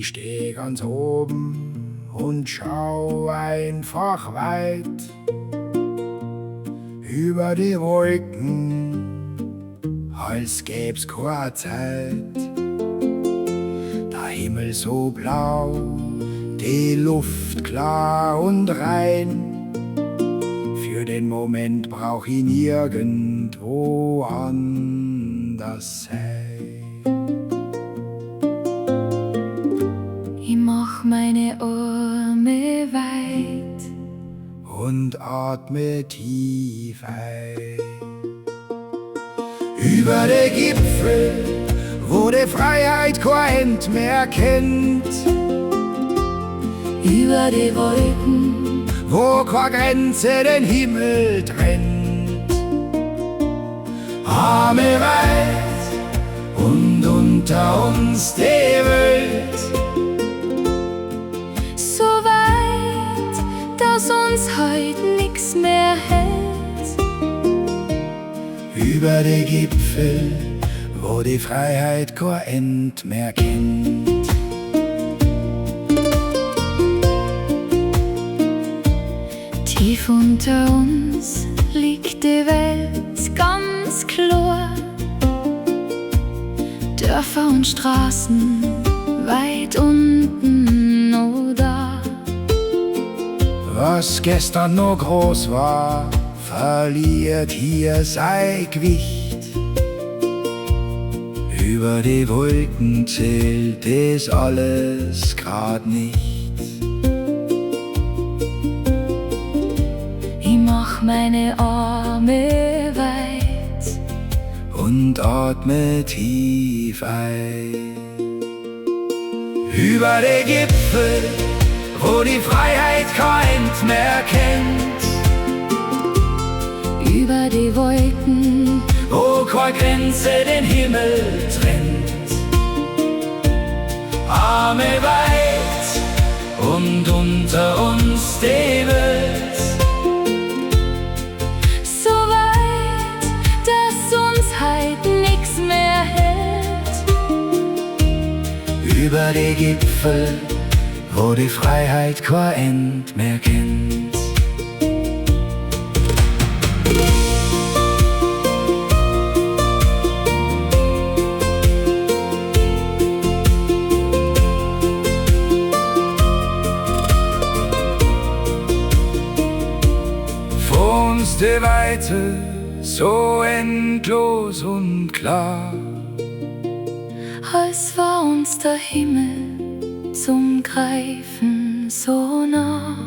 Ich steh ganz oben und schau einfach weit über die Wolken, als gäb's keine Zeit. Der Himmel so blau, die Luft klar und rein. Für den Moment brauch ich nirgendwo anders sein. Ich mach meine Arme weit und atme tief ein. Über den Gipfel, wo die Freiheit kein End mehr kennt. Über die Wolken, wo keine Grenze den Himmel trennt. Arme weit und unter uns die Welt. so weit, dass uns heut nix mehr hält. Über die Gipfel, wo die Freiheit kein End mehr kennt. Tief unter uns liegt die Welt ganz klar. Dörfer und Straßen weit unten oder Was gestern noch groß war, verliert hier sein Gewicht. Über die Wolken zählt das alles grad nicht. ich mach meine Arme weit Und atme tief ein. Über die Gipfel, wo die Freiheit kein End mehr kennt. über die Wolken, Wo keine Grenze den Himmel trennt. Arme weit und unter uns die Welt. so weit, dass uns heut nix mehr hält. Über die Gipfel, wo die Freiheit kein End mehr kennt. Vor uns die Weite, so endlos und klar. Als war uns der Himmel zum Greifen so nah.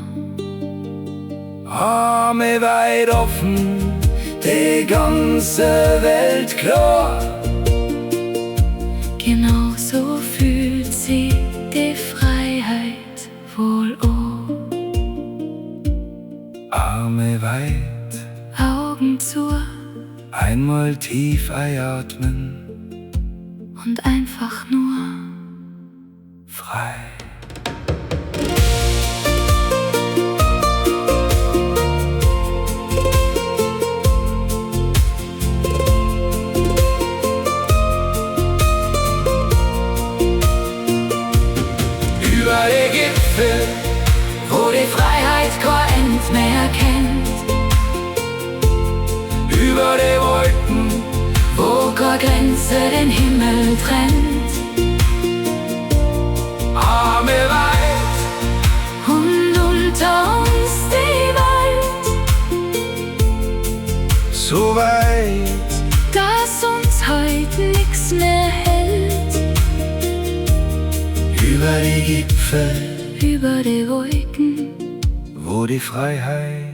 Arme weit offen, die ganze Welt klar. Genau so fühlt sich die Freiheit wohl an. Arme weit, Augen zu einmal tief einatmen, und einfach nur frei. Über die Gipfel, wo die Freiheit kein End mehr kennt. Über die Wolken, wo keine Grenze den Himmel trennt. Arme weit Und unter uns die Welt, so weit, dass uns heut nix mehr hält. über die Gipfel, Über die Wolken, wo die Freiheit